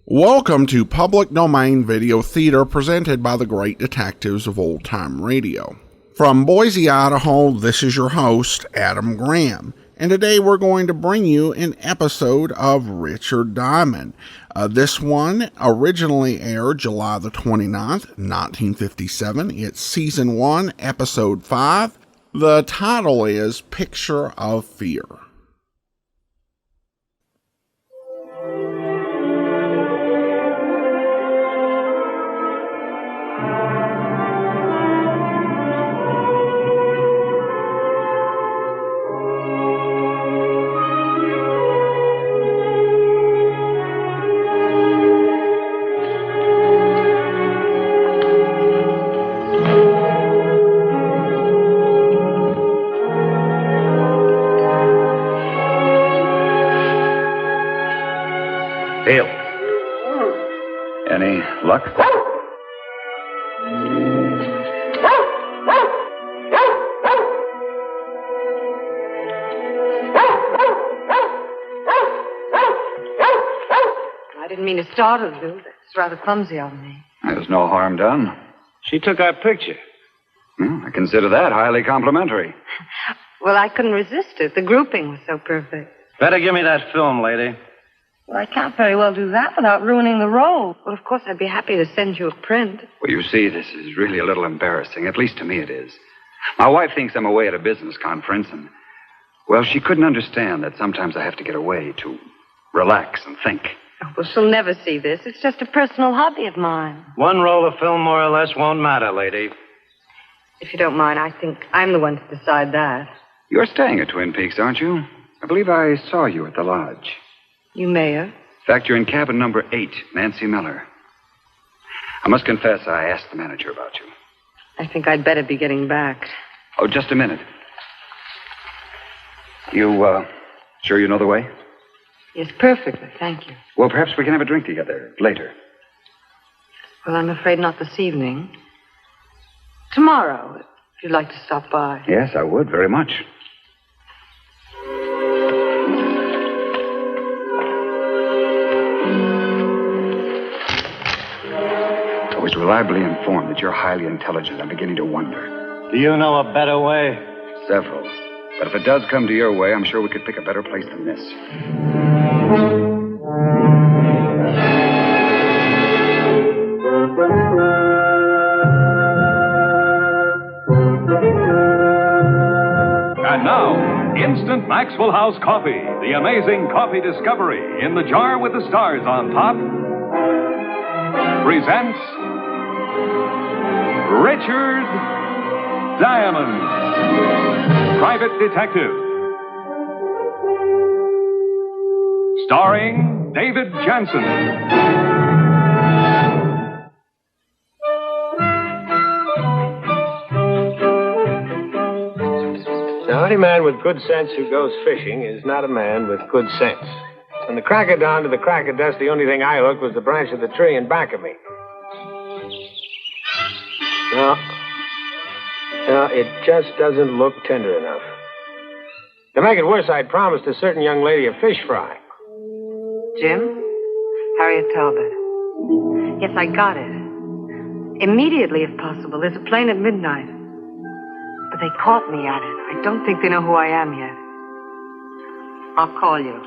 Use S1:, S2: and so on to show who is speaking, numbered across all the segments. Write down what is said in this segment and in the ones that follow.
S1: Welcome to Public Domain Video Theater presented by the great detectives of old time radio. From Boise, Idaho, this is your host, Adam Graham, and today we're going to bring you an episode of Richard Diamond. This one originally aired July the 29th, 1957. It's Season 1, Episode 5. The title is Picture of Fear.
S2: Dale. Any luck?
S3: I didn't mean to startle you. That's rather clumsy of me.
S2: There's no harm done.
S4: She took our picture.
S2: I consider that highly complimentary.
S3: Well, I couldn't resist it. The grouping was so perfect.
S4: Better give me that film, lady.
S3: Well, I can't very well do that without ruining the role. Well, of course, I'd be happy to send you a print.
S2: Well, you see, this is really a little embarrassing. At least to me it is. My wife thinks I'm away at a business conference, and, well, she couldn't understand that sometimes I have to get away to relax and think.
S3: Oh, well, she'll never see this. It's just a personal hobby of mine.
S4: One roll of film, more or less, won't matter, lady.
S3: If you don't mind, I think I'm the one to decide that.
S2: You're staying at Twin Peaks, aren't you? I believe I saw you at the lodge.
S3: You may have.
S2: In fact, you're in cabin number 8, Nancy Miller. I must confess, I asked the manager about you.
S3: I think I'd better be getting back.
S2: Oh, just a minute. You, sure you know the way?
S3: Yes, perfectly. Thank you.
S2: Well, perhaps we can have a drink together later.
S3: Well, I'm afraid not this evening. Tomorrow, if you'd like to stop by.
S2: Yes, I would, very much. I was reliably informed that you're highly intelligent. I'm beginning to wonder.
S4: Do you know a better way?
S2: Several. But if it does come to your way, I'm sure we could pick a better place than this.
S5: And now, Instant Maxwell House Coffee, the amazing coffee discovery in the jar with the stars on top, presents Richard Diamond, Private Detective. Starring David Jansen.
S4: Now, any man with good sense who goes fishing is not a man with good sense. From the crack of dawn to the crack of dusk, the only thing I hooked was the branch of the tree in back of me. No, it just doesn't look tender enough. To make it worse, I'd promised a certain young lady a fish fry.
S3: Jim? Harriet Talbot. Yes, I got it. Immediately, if possible. There's a plane at midnight. But they caught me at it. I don't think they know who I am yet. I'll call you.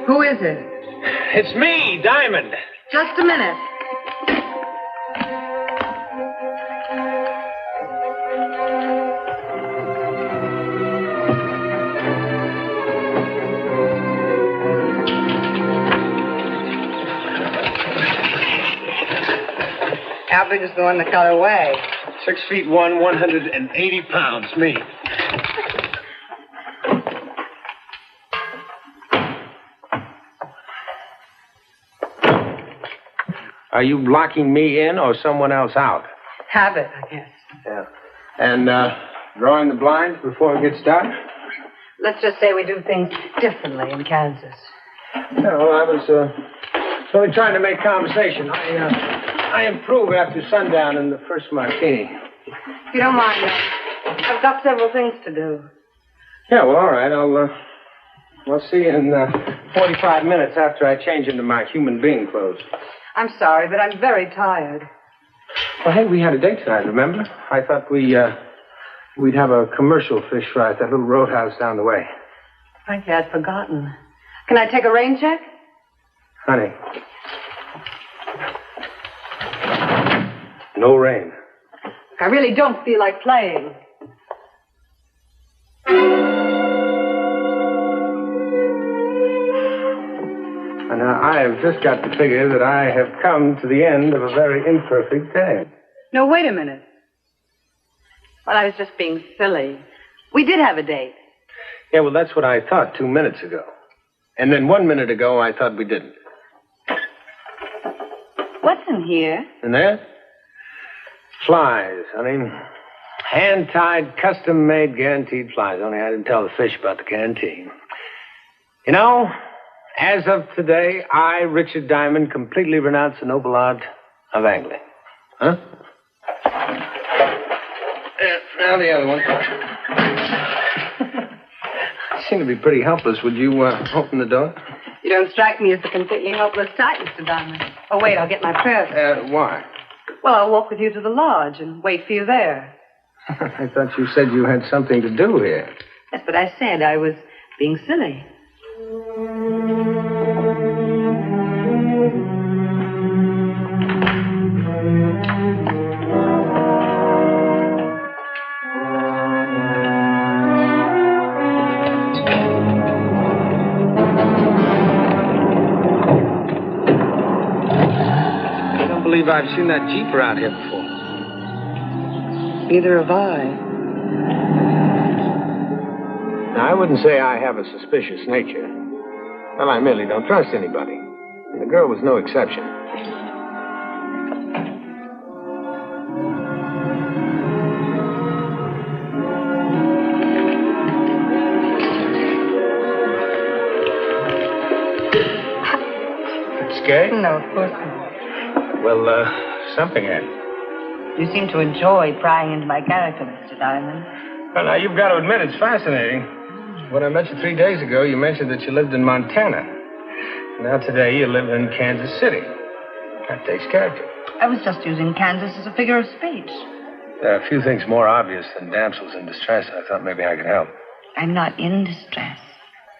S3: Who is it?
S4: It's me, Diamond.
S3: Just a minute. How big is the one that got away?
S4: 6 feet 1, 180 pounds, me. Are you locking me in or someone else out?
S3: Habit, I guess.
S4: Yeah. And, drawing the blinds before it gets dark?
S3: Let's just say we do things differently in Kansas.
S4: No, I was, only trying to make conversation. I improve after sundown in the first martini.
S3: If you don't mind, I've got several things to do.
S4: Yeah, well, all right. I'll see you in 45 minutes after I change into my human being clothes.
S3: I'm sorry, but I'm very tired.
S4: Well, hey, we had a date tonight, remember? I thought we'd have a commercial fish fry at that little roadhouse down the way.
S3: Frankly, I'd forgotten. Can I take a rain check?
S4: Honey. No rain.
S3: I really don't feel like playing.
S4: And I have just got to figure that I have come to the end of a very imperfect day.
S3: No, wait a minute. Well, I was just being silly. We did have a date.
S4: Yeah, well, that's what I thought 2 minutes ago. And then 1 minute ago, I thought we didn't.
S3: What's in here?
S4: And there? Flies. I mean, hand-tied, custom-made, guaranteed flies. Only I didn't tell the fish about the canteen. You know, as of today, I, Richard Diamond, completely renounce the noble art of angling. Huh? Now the other one. I seem to be pretty helpless. Would you open the door?
S3: You don't strike me as the completely helpless type, Mr. Diamond. Oh, wait, I'll get my purse.
S4: Why?
S3: Well, I'll walk with you to the lodge and wait for you there.
S4: I thought you said you had something to do here.
S3: That's what I said. I was being silly.
S4: I've seen that Jeep around here before.
S3: Neither have I.
S4: Now, I wouldn't say I have a suspicious nature. Well, I merely don't trust anybody. And the girl was no exception. Scary?
S3: No, of course not.
S4: Well, something had.
S3: You seem to enjoy prying into my character, Mr. Diamond.
S4: Well, now, you've got to admit it's fascinating. When I met you 3 days ago, you mentioned that you lived in Montana. Now, today, you live in Kansas City. That takes character.
S3: I was just using Kansas as a figure of speech.
S4: There are a few things more obvious than damsels in distress. I thought maybe I could help.
S3: I'm not in distress.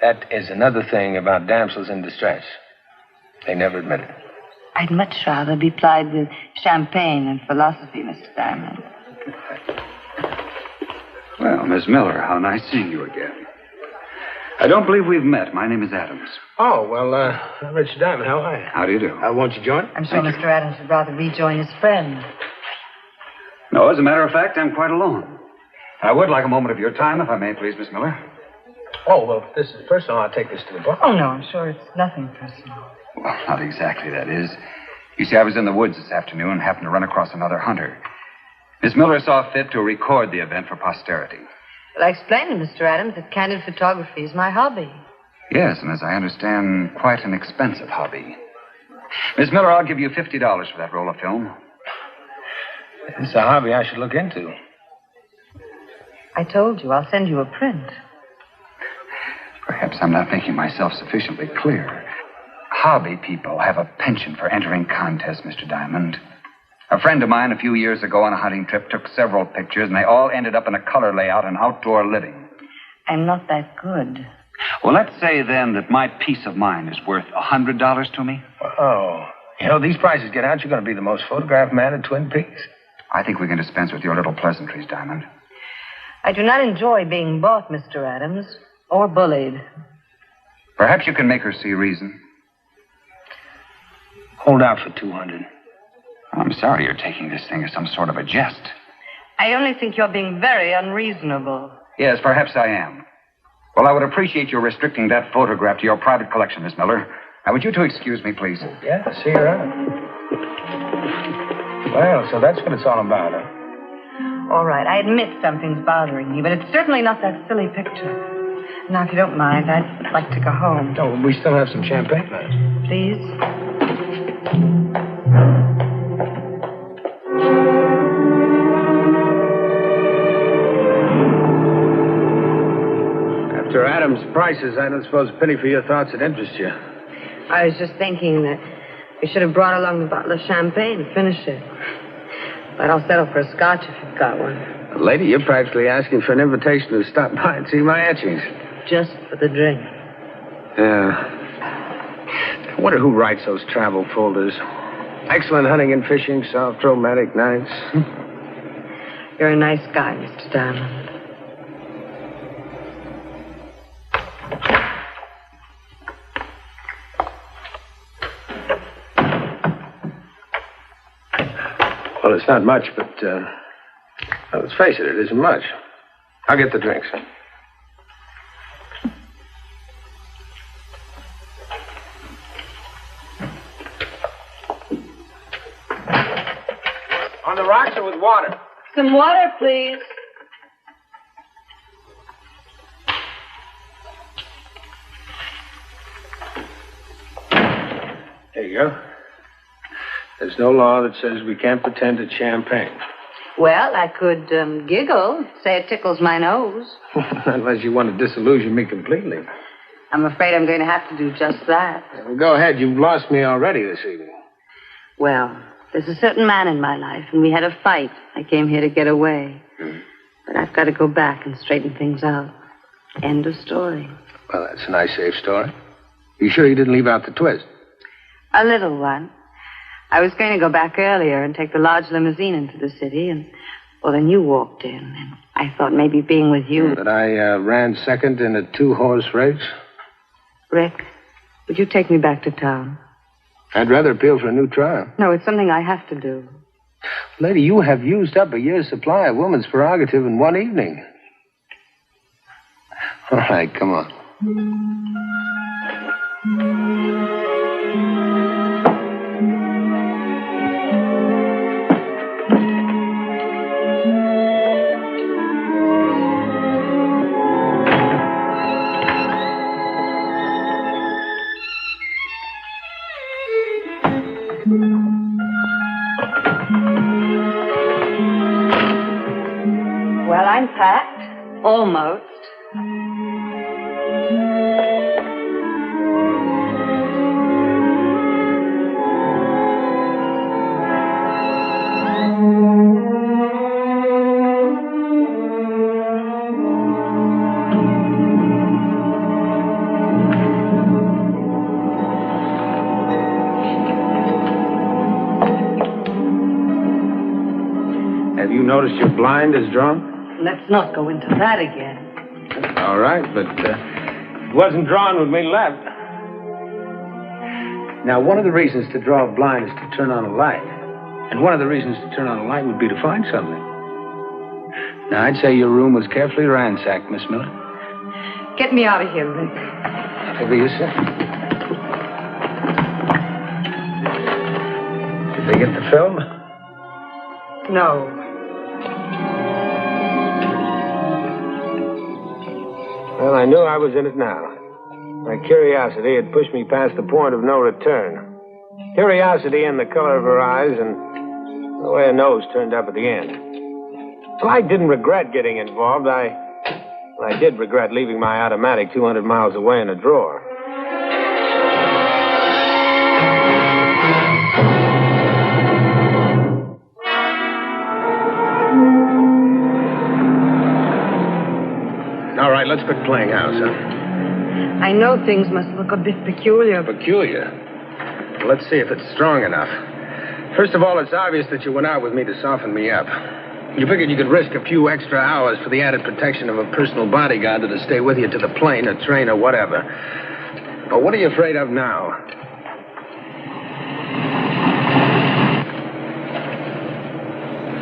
S4: That is another thing about damsels in distress. They never admit it.
S3: I'd much rather be plied with champagne and philosophy, Mr. Diamond.
S2: Well, Miss Miller, how nice seeing you again. I don't believe we've met. My name is Adams.
S4: Oh, well, Richard Diamond, how are you?
S2: How do you do?
S4: Won't you join?
S3: I'm sure Mr. Adams would rather rejoin his friend.
S2: No, as a matter of fact, I'm quite alone. I would like a moment of your time, if I may, please, Miss Miller.
S4: Oh, well, if this is personal, I'll take this to the bar.
S3: Oh, no, I'm sure it's nothing personal.
S2: Well, not exactly, that is. You see, I was in the woods this afternoon and happened to run across another hunter. Miss Miller saw fit to record the event for posterity.
S3: Well, I explained to Mr. Adams that candid photography is my hobby.
S2: Yes, and as I understand, quite an expensive hobby. Miss Miller, I'll give you $50 for that roll of film.
S4: It's a hobby I should look into.
S3: I told you, I'll send you a print.
S2: Perhaps I'm not making myself sufficiently clear. Hobby people have a penchant for entering contests, Mr. Diamond. A friend of mine a few years ago on a hunting trip took several pictures, and they all ended up in a color layout and outdoor living.
S3: I'm not that good.
S2: Well, let's say, then, that my peace of mind is worth $100 to me.
S4: Oh. You know, these prices get out, you're going to be the most photographed man in Twin Peaks.
S2: I think we can dispense with your little pleasantries, Diamond.
S3: I do not enjoy being bought, Mr. Adams, or bullied.
S2: Perhaps you can make her see reason.
S4: Hold out for 200.
S2: I'm sorry you're taking this thing as some sort of a jest.
S3: I only think you're being very unreasonable.
S2: Yes, perhaps I am. Well, I would appreciate your restricting that photograph to your private collection, Miss Miller. Now, would you two excuse me, please?
S4: Yeah, see you around. Well, so that's what it's all about, huh?
S3: All right, I admit something's bothering me, but it's certainly not that silly picture. Now, if you don't mind, I'd like to go home.
S4: No, we still have some champagne left.
S3: Please?
S4: After Adam's prices, I don't suppose a penny for your thoughts would interest you.
S3: I was just thinking that we should have brought along a bottle of champagne to finish it. But I'll settle for a scotch if you've got one.
S4: Lady, you're practically asking for an invitation to stop by and see my etchings.
S3: Just for the drink.
S4: Yeah. I wonder who writes those travel folders. Excellent hunting and fishing, soft romantic nights.
S3: You're a nice guy, Mr. Diamond.
S4: Well, it's not much, but, well, let's face it, it isn't much. I'll get the drinks. On the rocks or with water?
S3: Some water, please.
S4: There you go. There's no law that says we can't pretend it's champagne.
S3: Well, I could giggle, say it tickles my nose.
S4: Unless you want to disillusion me completely.
S3: I'm afraid I'm going to have to do just that.
S4: Well, go ahead. You've lost me already this evening.
S3: Well, there's a certain man in my life, and we had a fight. I came here to get away. But I've got to go back and straighten things out. End of story.
S4: Well, that's a nice, safe story. You sure you didn't leave out the twist?
S3: A little one. I was going to go back earlier and take the large limousine into the city, and, well, then you walked in, and I thought maybe being with you...
S4: That I ran second in a 2-horse race?
S3: Rick, would you take me back to town?
S4: I'd rather appeal for a new trial.
S3: No, it's something I have to do.
S4: Lady, you have used up a year's supply of woman's prerogative in one evening. All right, come on.
S3: Well, I'm packed. Almost.
S4: Have you noticed your blind is drawn?
S3: Let's not go into that again.
S4: All right, but it wasn't drawn with me left. Now, one of the reasons to draw a blind is to turn on a light. And one of the reasons to turn on a light would be to find something. Now, I'd say your room was carefully ransacked, Miss Miller.
S3: Get me out of here, Rick.
S4: Whatever you say. Did they get the film?
S3: No.
S4: Well, I knew I was in it now. My curiosity had pushed me past the point of no return. Curiosity in the color of her eyes and the way her nose turned up at the end. Well, I didn't regret getting involved. I did regret leaving my automatic 200 miles away in a drawer. All right, let's quit playing house, huh?
S3: I know things must look a bit peculiar, but...
S4: Peculiar? Well, let's see if it's strong enough. First of all, it's obvious that you went out with me to soften me up. You figured you could risk a few extra hours for the added protection of a personal bodyguard to stay with you to the plane or train or whatever. But what are you afraid of now?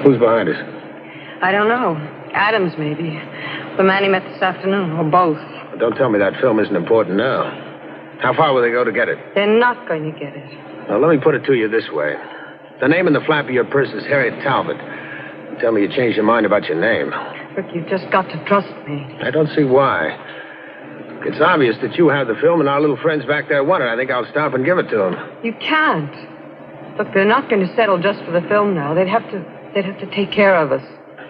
S4: Who's behind us?
S3: I don't know. Adams, maybe. The man he met this afternoon, or both.
S4: Well, don't tell me that film isn't important now. How far will they go to get it?
S3: They're not going to get it.
S4: Now, let me put it to you this way. The name in the flap of your purse is Harriet Talbot. Tell me you changed your mind about your name.
S3: Rick, you've just got to trust me.
S4: I don't see why. It's obvious that you have the film and our little friends back there want it. I think I'll stop and give it to them.
S3: You can't. Look, they're not going to settle just for the film now. They'd have to take care of us.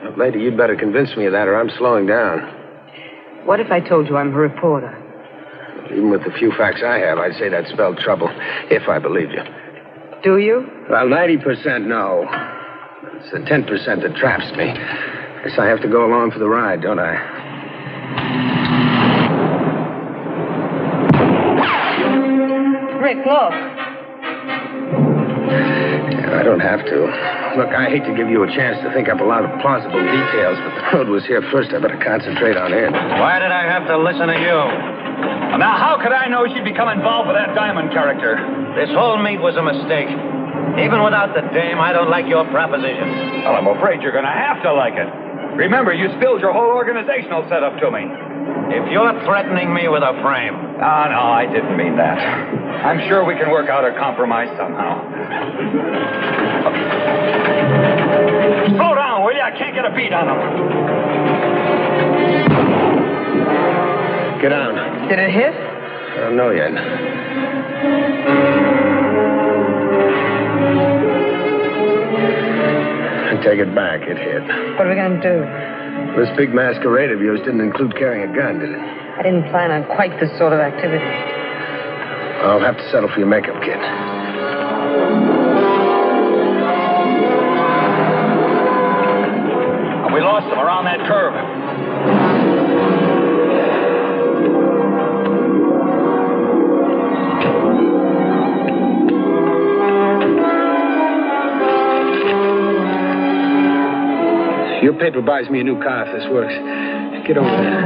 S4: Look, lady, you'd better convince me of that or I'm slowing down.
S3: What if I told you I'm a reporter?
S4: Even with the few facts I have, I'd say that spelled trouble, if I believed you.
S3: Do you?
S4: Well, 90% no. It's the 10% that traps me. Guess I have to go along for the ride, don't I?
S3: Rick, look.
S4: Yeah, I don't have to. Look, I hate to give you a chance to think up a lot of plausible details, but the road was here first. I better concentrate on it.
S6: Why did I have to listen to you?
S2: Now, how could I know she'd become involved with that Diamond character?
S6: This whole meet was a mistake. Even without the dame, I don't like your proposition.
S2: Well, I'm afraid you're going to have to like it. Remember, you spilled your whole organizational setup to me.
S6: If you're threatening me with a frame...
S2: Oh, no, I didn't mean that. I'm sure we can work out a compromise somehow. Slow down, will you? I can't get a beat on him.
S4: Get down.
S3: Did it hit?
S4: I don't know yet. Take it back. It hit.
S3: What are we going to do?
S4: This big masquerade of yours didn't include carrying a gun, did it?
S3: I didn't plan on quite this sort of activity.
S4: I'll have to settle for your makeup kit.
S2: We lost him around that curve.
S4: Your paper buys me a new car if this works. Get over there.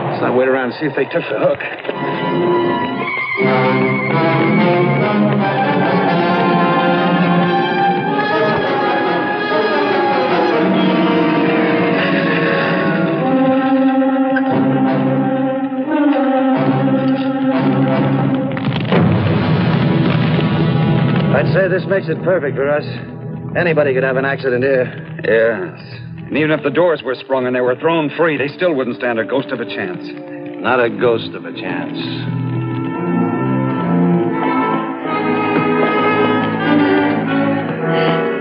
S4: Let's not wait around and see if they took the hook.
S6: I'd say this makes it perfect for us. Anybody could have an accident here.
S2: Yes. And even if the doors were sprung and they were thrown free, they still wouldn't stand a ghost of a chance.
S6: Not a ghost of a chance.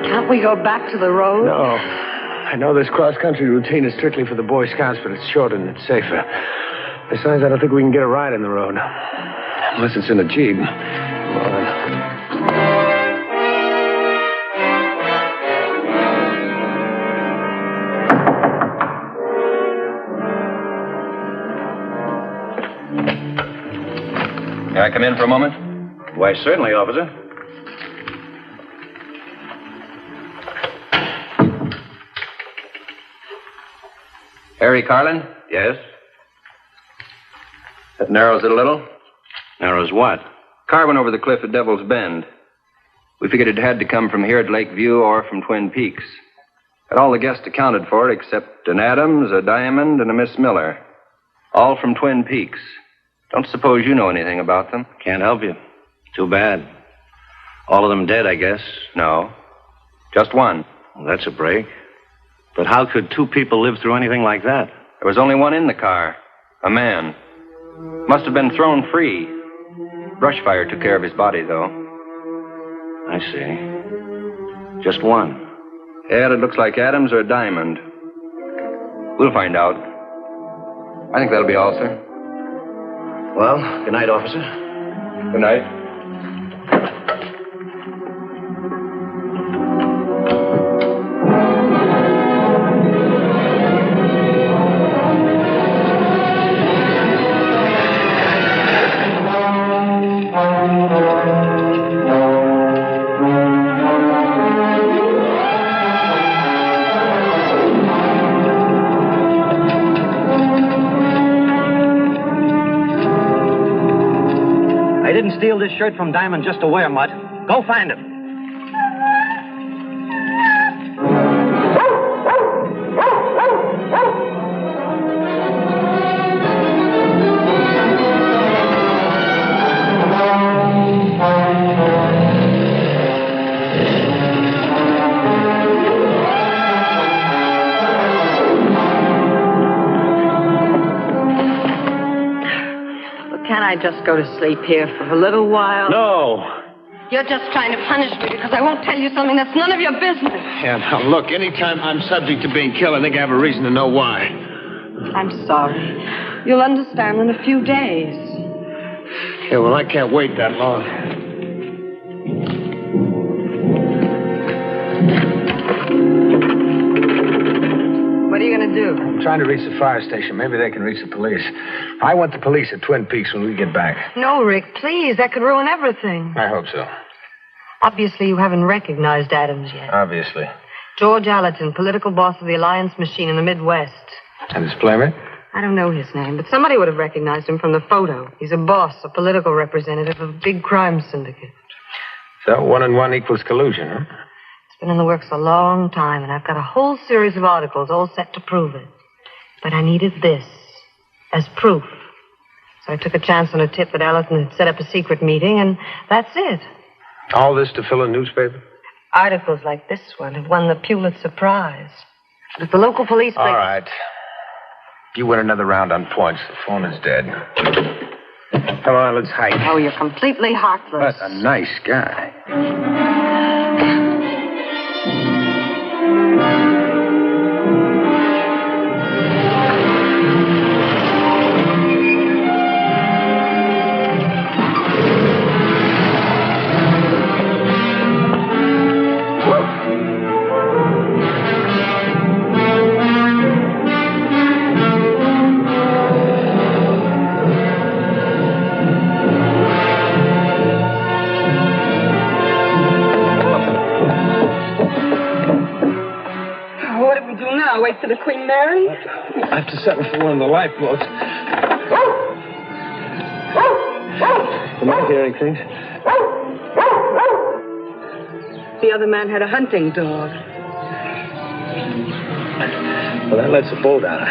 S3: Can't we go back to the road?
S4: No. I know this cross-country routine is strictly for the Boy Scouts, but it's shorter and it's safer. Besides, I don't think we can get a ride on the road. Unless it's in a Jeep. Come on.
S2: Can I come in for a moment?
S6: Why, certainly, officer.
S2: Harry Carlin?
S6: Yes?
S2: That narrows it a little.
S6: Narrows what?
S2: Car went over the cliff at Devil's Bend. We figured it had to come from here at Lakeview or from Twin Peaks. Had all the guests accounted for except an Adams, a Diamond, and a Miss Miller. All from Twin Peaks. Don't suppose you know anything about them?
S6: Can't help you. Too bad. All of them dead, I guess.
S2: No. Just one.
S6: Well, that's a break. But how could two people live through anything like that?
S2: There was only one in the car. A man. Must have been thrown free. Brush fire took care of his body, though.
S6: I see. Just one.
S2: Yeah, it looks like Adams or Diamond. We'll find out. I think that'll be all, sir.
S6: Well, good night, officer.
S2: Good night.
S6: steal this shirt from Diamond just to wear, Mutt. Go find him.
S3: Can't I just go to sleep here for a little while?
S4: No.
S3: You're just trying to punish me because I won't tell you something that's none of your business.
S4: Yeah, now look, anytime I'm subject to being killed, I think I have a reason to know why.
S3: I'm sorry. You'll understand in a few days.
S4: Yeah, well, I can't wait that long.
S3: What are you going to do?
S4: I'm trying to reach the fire station. Maybe they can reach the police. I want the police at Twin Peaks when we get back.
S3: No, Rick, please. That could ruin everything.
S4: I hope so.
S3: Obviously, you haven't recognized Adams yet.
S4: Obviously.
S3: George Allerton, political boss of the Alliance Machine in the Midwest.
S4: And his playmate?
S3: I don't know his name, but somebody would have recognized him from the photo. He's a boss, a political representative of a big crime syndicate.
S4: So 1 and 1 equals collusion, huh?
S3: It's been in the works a long time, and I've got a whole series of articles all set to prove it. But I needed this as proof. So I took a chance on a tip that Allerton had set up a secret meeting, and that's it.
S4: All this to fill a newspaper?
S3: Articles like this one have won the Pulitzer Prize. But if the local police...
S4: All right. You win another round on points. The phone is dead. Come on, let's hike.
S3: Oh, you're completely heartless.
S4: What a nice guy.
S3: Wait for the Queen Mary?
S4: I have to settle for one of the lifeboats. Am I hearing things?
S3: The other man had a hunting dog.
S4: Well, that lets the boat out.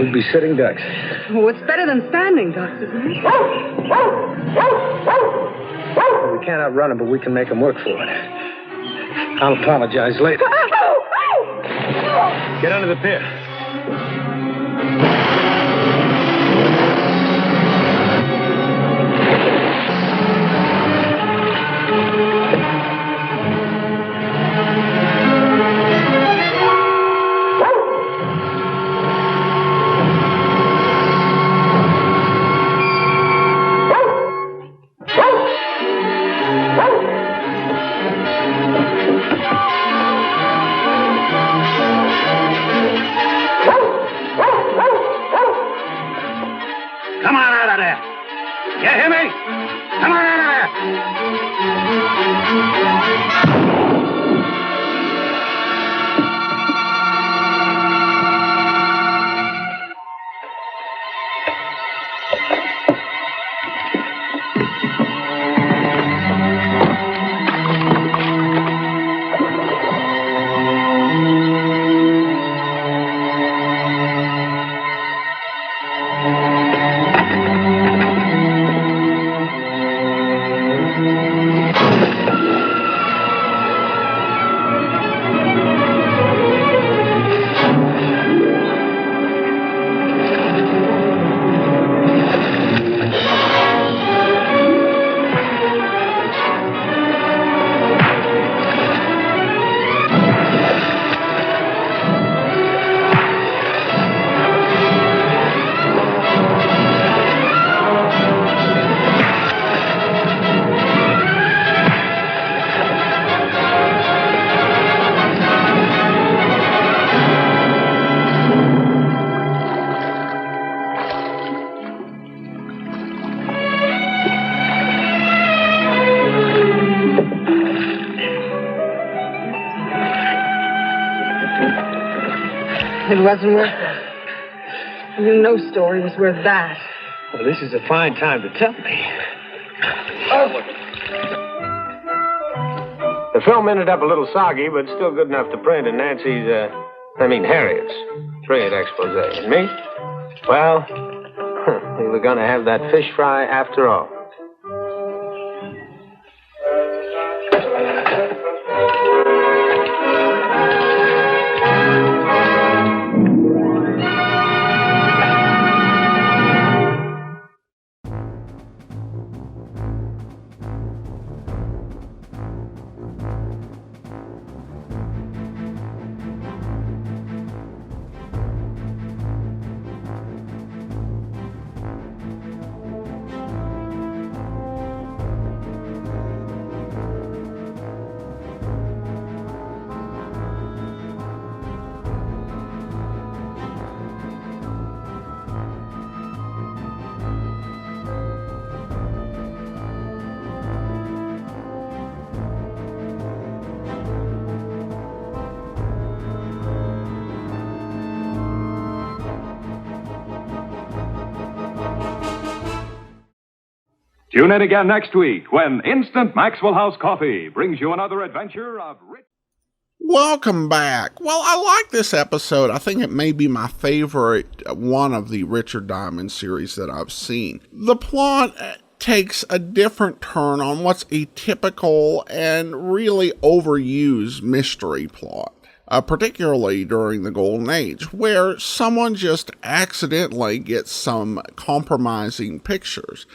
S4: We'd be sitting ducks.
S3: Oh, it's better than standing ducks, isn't it?
S4: We can't outrun them, but we can make them work for it. I'll apologize later. Get under the pier. Come on out of there. You hear me? Come on out of
S3: It wasn't worth it. You know story was worth that.
S4: Well, this is a fine time to tell me. The film ended up a little soggy, but still good enough to print in Harriet's brilliant expose. And me? Well, we were going to have that fish fry after all.
S5: Tune in again next week when Instant Maxwell House Coffee brings you another adventure of rich...
S1: Welcome back. Well, I like this episode. I think it may be my favorite one of the Richard Diamond series that I've seen. The plot takes a different turn on what's a typical and really overused mystery plot. Particularly during the Golden Age, where someone just accidentally gets some compromising pictures.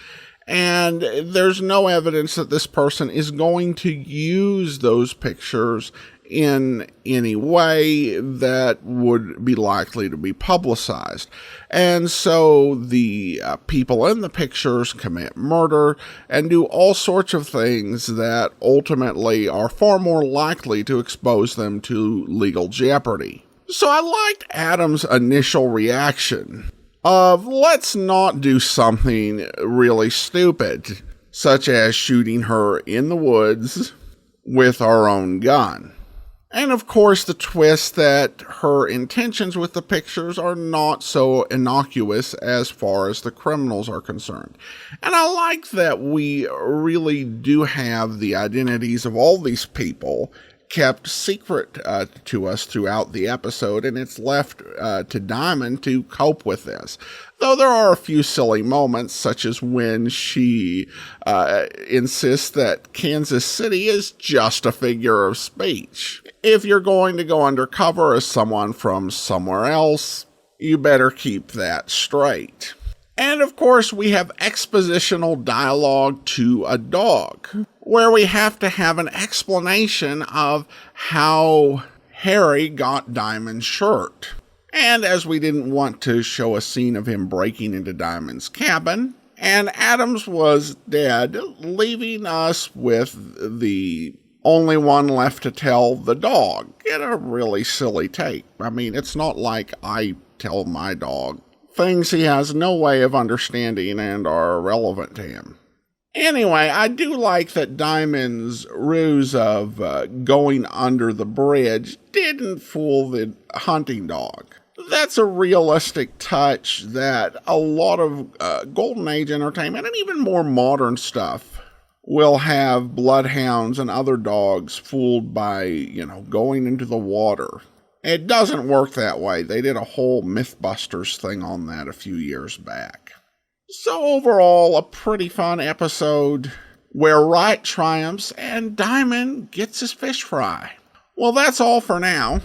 S1: And there's no evidence that this person is going to use those pictures in any way that would be likely to be publicized. And so the people in the pictures commit murder and do all sorts of things that ultimately are far more likely to expose them to legal jeopardy. So I liked Adam's initial reaction of let's not do something really stupid, such as shooting her in the woods with our own gun. And of course the twist that her intentions with the pictures are not so innocuous as far as the criminals are concerned. And I like that we really do have the identities of all these people kept secret to us throughout the episode, and it's left to Diamond to cope with this. Though there are a few silly moments, such as when she insists that Kansas City is just a figure of speech. If you're going to go undercover as someone from somewhere else, you better keep that straight. And of course, we have expositional dialogue to a dog, where we have to have an explanation of how Harry got Diamond's shirt. And as we didn't want to show a scene of him breaking into Diamond's cabin, and Adams was dead, leaving us with the only one left to tell the dog. Get a really silly take. I mean, it's not like I tell my dog things he has no way of understanding and are irrelevant to him. Anyway, I do like that Diamond's ruse of going under the bridge didn't fool the hunting dog. That's a realistic touch that a lot of Golden Age entertainment and even more modern stuff will have bloodhounds and other dogs fooled by, going into the water. It doesn't work that way. They did a whole Mythbusters thing on that a few years back. So overall, a pretty fun episode where right triumphs and Diamond gets his fish fry. Well, that's all for now.